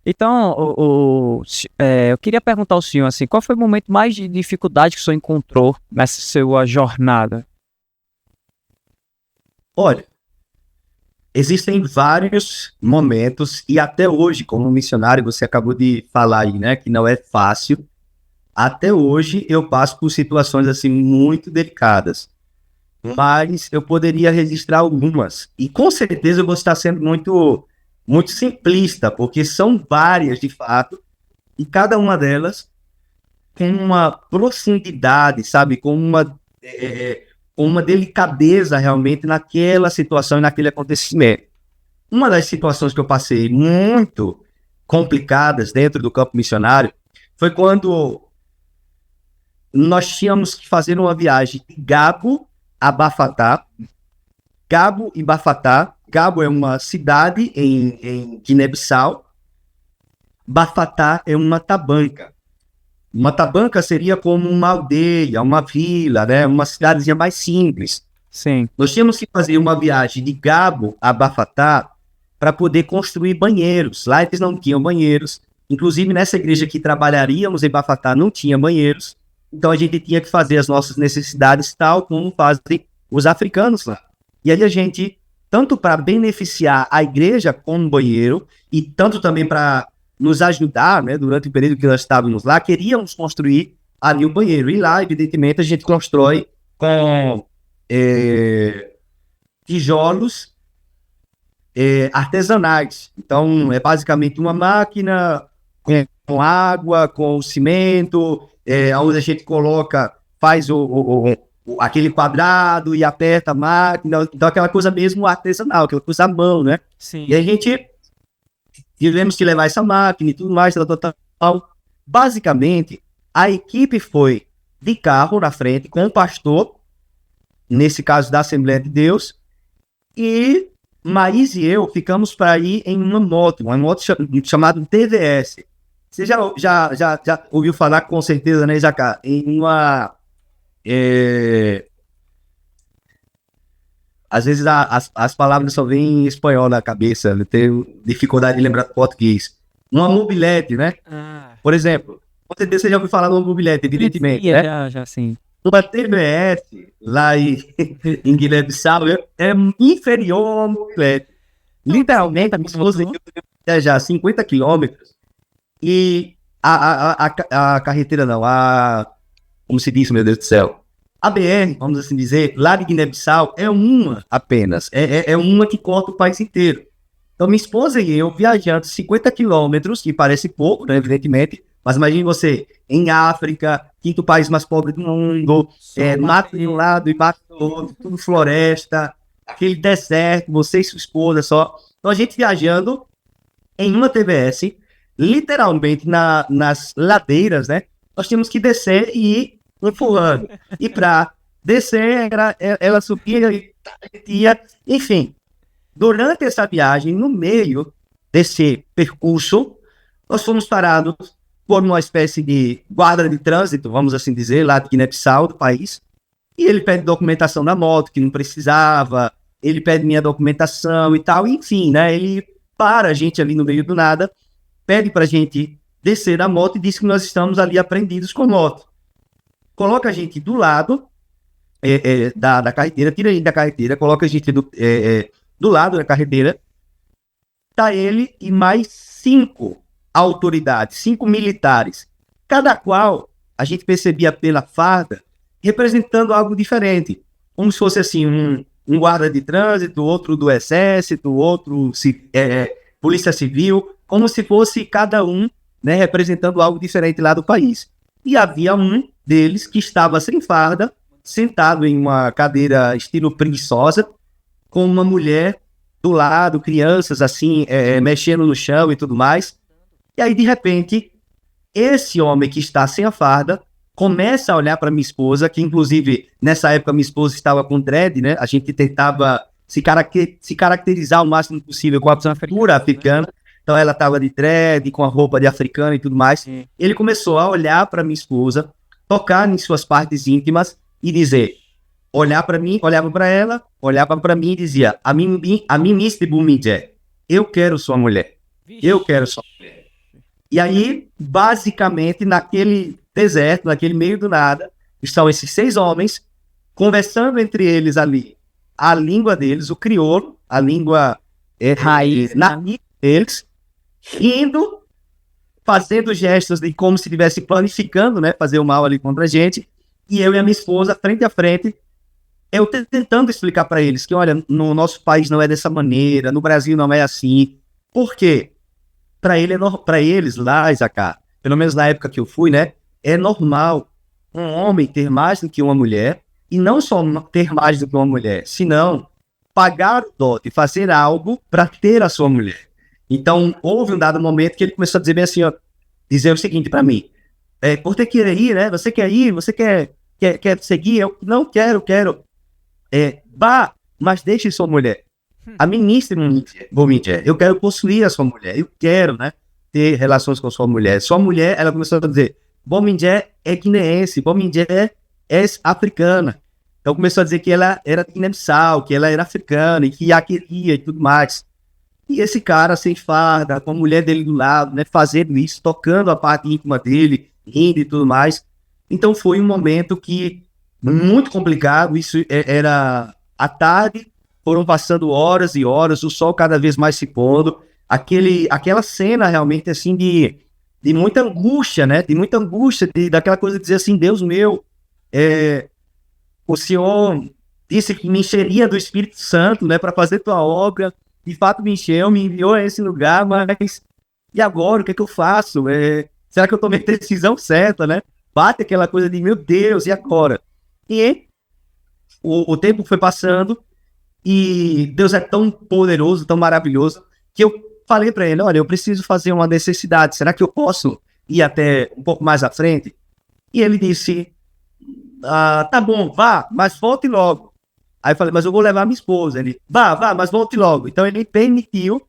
Então, eu queria perguntar ao senhor, assim, qual foi o momento mais de dificuldade que o senhor encontrou nessa sua jornada? Olha, existem vários momentos, e até hoje, como missionário, você acabou de falar aí, né, que não é fácil. Até hoje eu passo por situações assim muito delicadas, mas eu poderia registrar algumas. E com certeza eu vou estar sendo muito simplista, porque são várias de fato, e cada uma delas com uma profundidade, sabe, com uma delicadeza realmente naquela situação e naquele acontecimento. Uma das situações que eu passei muito complicadas dentro do campo missionário foi quando nós tínhamos que fazer uma viagem de Gabo a Bafatá. Gabo e Bafatá. Gabo é uma cidade em Guiné-Bissau. Bafatá é uma tabanca. Uma tabanca seria como uma aldeia, uma vila, né? Uma cidadezinha mais simples. Sim. Nós tínhamos que fazer uma viagem de Gabo a Bafatá para poder construir banheiros. Lá eles não tinham banheiros. Inclusive, nessa igreja que trabalharíamos em Bafatá não tinha banheiros. Então, a gente tinha que fazer as nossas necessidades tal como fazem os africanos lá. E aí a gente, tanto para beneficiar a igreja com um banheiro, e tanto também para nos ajudar, né, durante o período que nós estávamos lá, queríamos construir ali o banheiro. E lá, evidentemente, a gente constrói com tijolos artesanais. Então, é basicamente uma máquina com água, com cimento, onde a gente coloca, faz aquele quadrado e aperta a máquina. Então, aquela coisa mesmo artesanal, aquela coisa à mão, né? Sim. E a gente tivemos que levar essa máquina e tudo mais, tal. Basicamente, a equipe foi de carro na frente com o pastor, nesse caso da Assembleia de Deus, e Maís e eu ficamos para ir em uma moto chamada TVS. Você já ouviu falar com certeza, né, Jacá? Em uma... Às vezes as palavras só vêm em espanhol na cabeça, eu tenho dificuldade de lembrar português. Uma mobilete, né? Ah, Por exemplo, com certeza você já ouviu falar de uma mobilete, evidentemente, sim, né? já, sim. Uma TVS lá em Guiné-Bissau é inferior a uma mobilete. Literalmente, a minha esposa e eu devemos viajar 50 quilômetros e a carretera não, como se diz, meu Deus do céu, a BR, vamos assim dizer, lá de Guiné-Bissau é uma apenas, é uma que corta o país inteiro. Então, minha esposa e eu viajando 50 quilômetros, que parece pouco, né, evidentemente, mas imagine você em África, quinto país mais pobre do mundo, mato de um lado e mato do outro, tudo floresta, aquele deserto, você e sua esposa só. Então, a gente viajando em uma TVS, literalmente nas ladeiras, né? Nós tínhamos que descer e ir empurrando. E para descer, ela subia e ia, enfim. Durante essa viagem, no meio desse percurso, nós fomos parados por uma espécie de guarda de trânsito, vamos assim dizer, lá de Guiné-Bissau, do país. E ele pede documentação da moto, que não precisava, ele pede minha documentação e tal, enfim, né? Ele para a gente ali no meio do nada, pede para a gente descer da moto e diz que nós estamos ali apreendidos com moto. Coloca a gente do lado da carreteira, tira a gente da carreteira, coloca a gente do lado da carreteira, tá ele e mais 5 autoridades, 5 militares, cada qual a gente percebia pela farda representando algo diferente, como se fosse assim um guarda de trânsito, outro do exército, outro polícia civil, como se fosse cada um, né, representando algo diferente lá do país. E havia um deles que estava sem farda, sentado em uma cadeira estilo preguiçosa, com uma mulher do lado, crianças assim, mexendo no chão e tudo mais. E aí, de repente, esse homem que está sem a farda começa a olhar para minha esposa, que inclusive nessa época minha esposa estava com dread, né? A gente tentava se caracterizar o máximo possível com a cultura africana. Então ela estava de dread, com a roupa de africana e tudo mais. Sim. Ele começou a olhar para minha esposa, tocar em suas partes íntimas e dizer, olhar para mim, olhava para ela, olhava para mim e dizia, a mim Bumidé, eu quero sua mulher, eu quero sua mulher. E aí, basicamente, naquele deserto, naquele meio do nada, estão esses 6 homens conversando entre eles ali a língua deles, o crioulo, a língua Raiz, nativa deles, rindo, fazendo gestos de como se estivesse planificando, né, fazer o mal ali contra a gente, e eu e a minha esposa, frente a frente, eu tentando explicar para eles que, olha, no nosso país não é dessa maneira, no Brasil não é assim. Por quê? Para eles lá, Isaac, pelo menos na época que eu fui, né, é normal um homem ter mais do que uma mulher, e não só ter mais do que uma mulher, senão pagar o dote, fazer algo para ter a sua mulher. Então, houve um dado momento que ele começou a dizer bem assim, ó, dizer o seguinte para mim, por ter que ir, né, você quer ir, você quer seguir? Eu não quero. Vá, mas deixe sua mulher. Administre-me, eu quero possuir a sua mulher, eu quero, né, ter relações com sua mulher. Sua mulher, ela começou a dizer, Bomindé é guineense, Bomindé é africana. Então começou a dizer que ela era de Guiné-Bissau, que ela era africana, e que a queria e tudo mais. E esse cara sem farda, com a mulher dele do lado, né, fazendo isso, tocando a parte íntima dele, rindo e tudo mais. Então foi um momento que muito complicado, isso era à tarde, foram passando horas e horas, o sol cada vez mais se pondo, aquela cena realmente assim de muita angústia, né? De muita angústia, daquela coisa de dizer assim, Deus meu, o Senhor disse que me encheria do Espírito Santo, né? Para fazer tua obra, de fato me encheu, me enviou a esse lugar, mas e agora, o que é que eu faço? Será que eu tomei a decisão certa, né? Bate aquela coisa de, meu Deus, e agora? E o tempo foi passando, e Deus é tão poderoso, tão maravilhoso, que eu falei para ele, olha, eu preciso fazer uma necessidade, será que eu posso ir até um pouco mais à frente? E ele disse, tá bom, vá, mas volte logo. Aí eu falei, mas eu vou levar minha esposa. Ele, vá, mas volte logo. Então ele permitiu,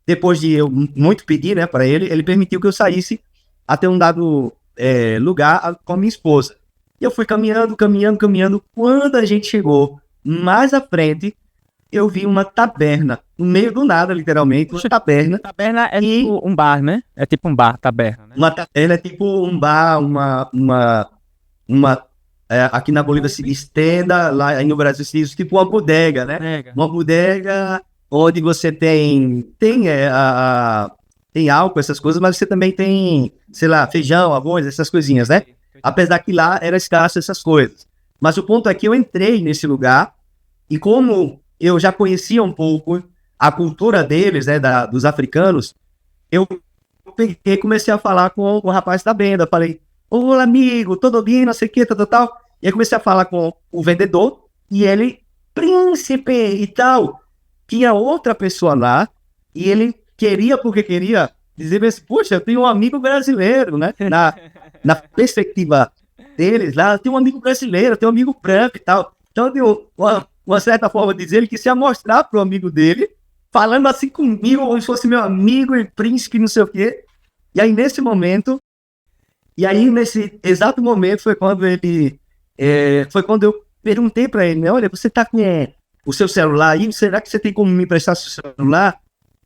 depois de eu muito pedir, né, para ele permitiu que eu saísse até um dado lugar com a minha esposa. E eu fui caminhando. Quando a gente chegou mais à frente, eu vi uma taberna, no meio do nada, literalmente, uma taberna. Taberna é tipo um bar, né? É tipo um bar, taberna, né? Uma taberna é tipo um bar, aqui na Bolívia se diz tenda, lá no Brasil se diz tipo uma bodega, né? Uma bodega onde você tem álcool, essas coisas, mas você também tem, sei lá, feijão, arroz, essas coisinhas, né? Apesar que lá era escasso essas coisas. Mas o ponto é que eu entrei nesse lugar e como eu já conhecia um pouco a cultura deles, né, dos africanos, eu peguei e comecei a falar com o rapaz da venda. Falei, olá amigo, tudo bem, não sei o que, tal. E aí comecei a falar com o vendedor e ele, príncipe e tal. Tinha outra pessoa lá e ele queria dizer assim, poxa, eu tenho um amigo brasileiro, né? Na perspectiva deles lá, eu tenho um amigo brasileiro, eu tenho um amigo branco e tal. Então, de uma certa forma de dizer, ele quis se mostrar pro amigo dele, falando assim comigo, como se fosse meu amigo e príncipe, não sei o quê. E aí, nesse exato momento, foi quando eu perguntei para ele, né, olha, você tá com o seu celular aí? Será que você tem como me emprestar seu celular?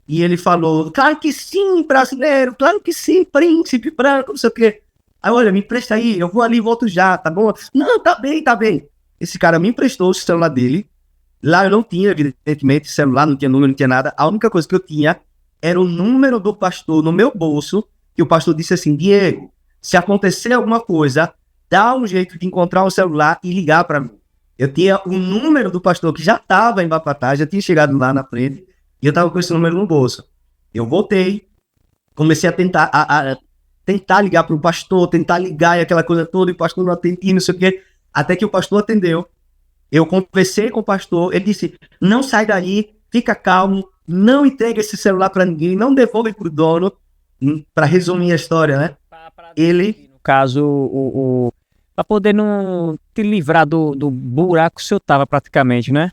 E ele falou, claro que sim, brasileiro, claro que sim, príncipe branco, não sei o quê. Aí, olha, me empresta aí, eu vou ali e volto já, tá bom? Não, tá bem. Esse cara me emprestou o celular dele. Lá eu não tinha, evidentemente, celular, não tinha número, não tinha nada. A única coisa que eu tinha era o número do pastor no meu bolso, que o pastor disse assim, Diego, se acontecer alguma coisa, dá um jeito de encontrar o celular e ligar para mim. Eu tinha o número do pastor que já estava em Bapatá, já tinha chegado lá na frente, e eu estava com esse número no bolso. Eu voltei, comecei a tentar ligar para o pastor, tentar ligar e aquela coisa toda, e o pastor não atendia, não sei o quê, até que o pastor atendeu. Eu conversei com o pastor, ele disse, não sai daí, fica calmo, não entregue esse celular para ninguém, não devolve para o dono, para resumir a história, né? Ele... No caso, para poder não te livrar do buraco que o senhor estava praticamente, né?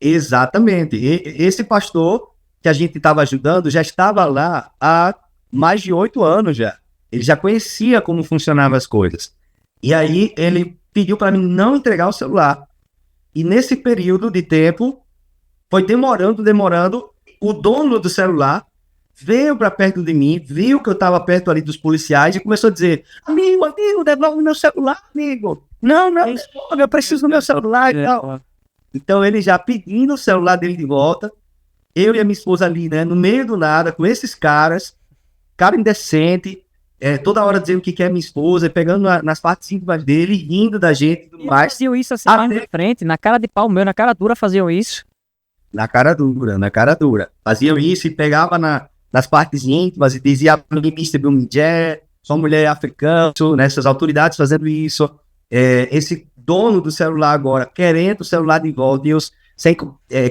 Exatamente. Esse pastor que a gente estava ajudando já estava lá há mais de 8 anos já. Ele já conhecia como funcionavam as coisas. E aí ele pediu para mim não entregar o celular. E nesse período de tempo, foi demorando, o dono do celular veio para perto de mim, viu que eu estava perto ali dos policiais e começou a dizer: amigo, devolve meu celular, amigo. Não, devolve, eu preciso do meu celular e tal. Então ele já pedindo o celular dele de volta, eu e a minha esposa ali, né, no meio do nada, com esses caras, cara indecente, toda hora dizendo que quer minha esposa, pegando nas partes íntimas dele, rindo da gente e tudo mais. Faziam isso assim, mais na frente, na cara de pau meu, na cara dura faziam isso. Na cara dura, na cara dura. Faziam isso e pegava nas partes íntimas e dizia: ninguém me recebeu um mulher, só mulher africana, né, essas autoridades fazendo isso. Esse dono do celular agora querendo o celular de volta e eu sem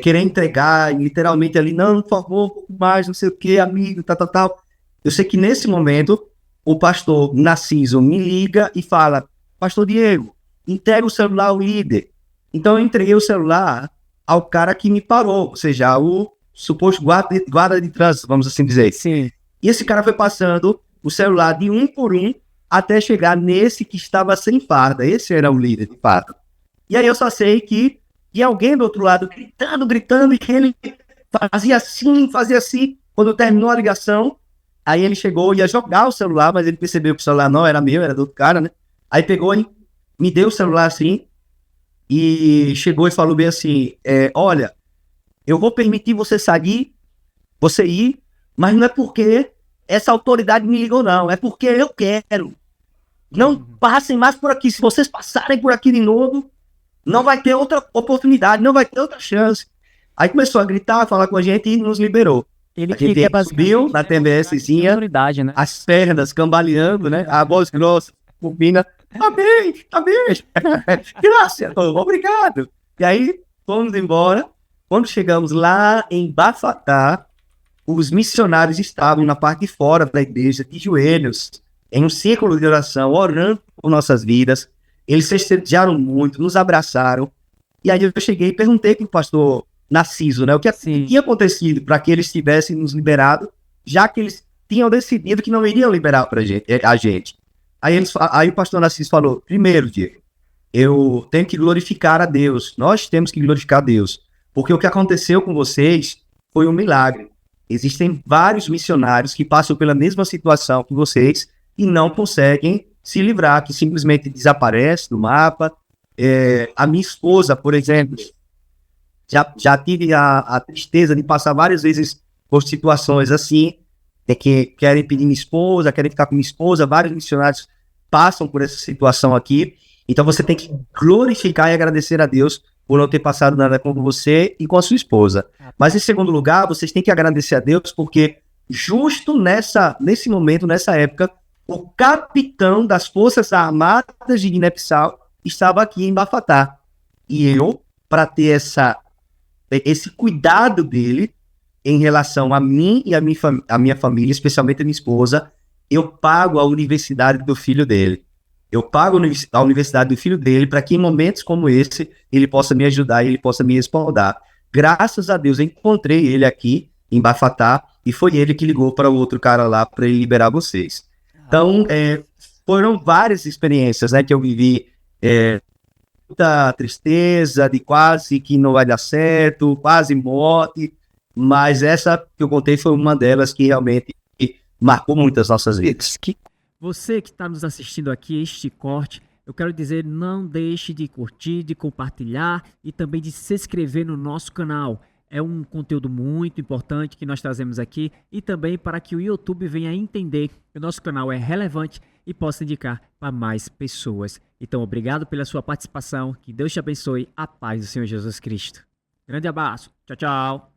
querer entregar, literalmente ali: não, por favor, um pouco mais, não sei o que, amigo, tal. Eu sei que nesse momento o pastor Narciso me liga e fala: pastor Diego, entrega o celular ao líder. Então eu entreguei o celular ao cara que me parou, ou seja, o suposto guarda de trânsito, vamos assim dizer. Sim. E esse cara foi passando o celular de um por um até chegar nesse que estava sem farda. Esse era o líder, de fato. E aí eu só sei que tinha alguém do outro lado gritando, e que ele fazia assim. Quando terminou a ligação, aí ele chegou, ia jogar o celular, mas ele percebeu que o celular não era meu, era do outro cara, né? Aí pegou e me deu o celular assim, e chegou e falou bem assim: olha, eu vou permitir você ir, mas não é porque essa autoridade me ligou, não, é porque eu quero. Não passem mais por aqui. Se vocês passarem por aqui de novo, não vai ter outra oportunidade, não vai ter outra chance. Aí começou a gritar, a falar com a gente e nos liberou. Ele A gente subiu na TBSzinha, né? as pernas cambaleando, né? A voz grossa, bobina. Amém. Graças, obrigado. E aí, fomos embora. Quando chegamos lá em Bafatá, os missionários estavam na parte de fora da igreja, de joelhos, em um círculo de oração, orando por nossas vidas. Eles festejaram muito, nos abraçaram. E aí eu cheguei e perguntei para o pastor Narciso, né, o que tinha acontecido para que eles tivessem nos liberado, já que eles tinham decidido que não iriam liberar a gente. Aí o pastor Narciso falou: primeiro, Diego, eu tenho que glorificar a Deus. Nós temos que glorificar a Deus. Porque o que aconteceu com vocês foi um milagre. Existem vários missionários que passam pela mesma situação que vocês e não conseguem se livrar, que simplesmente desaparece do mapa. A minha esposa, por exemplo, já tive a tristeza de passar várias vezes por situações assim, que querem pedir minha esposa, querem ficar com minha esposa. Vários missionários passam por essa situação aqui. Então você tem que glorificar e agradecer a Deus por não ter passado nada com você e com a sua esposa. Mas em segundo lugar, vocês têm que agradecer a Deus porque justo nesse momento, nessa época, o capitão das Forças Armadas de Guiné-Bissau estava aqui em Bafatá. E eu, para ter esse cuidado dele em relação a mim e a minha família, especialmente a minha esposa, eu pago a universidade do filho dele. Eu pago a universidade do filho dele para que em momentos como esse ele possa me ajudar e ele possa me respaldar. Graças a Deus eu encontrei ele aqui em Bafatá e foi ele que ligou para o outro cara lá para ele liberar vocês. Então, foram várias experiências, né, que eu vivi. Muita tristeza, de quase que não vai dar certo, quase morte, mas essa que eu contei foi uma delas que realmente marcou muito as nossas vidas. Você que está nos assistindo aqui, este corte, eu quero dizer, não deixe de curtir, de compartilhar e também de se inscrever no nosso canal. É um conteúdo muito importante que nós trazemos aqui e também para que o YouTube venha entender que o nosso canal é relevante e possa indicar para mais pessoas. Então, obrigado pela sua participação, que Deus te abençoe, a paz do Senhor Jesus Cristo. Grande abraço, tchau, tchau.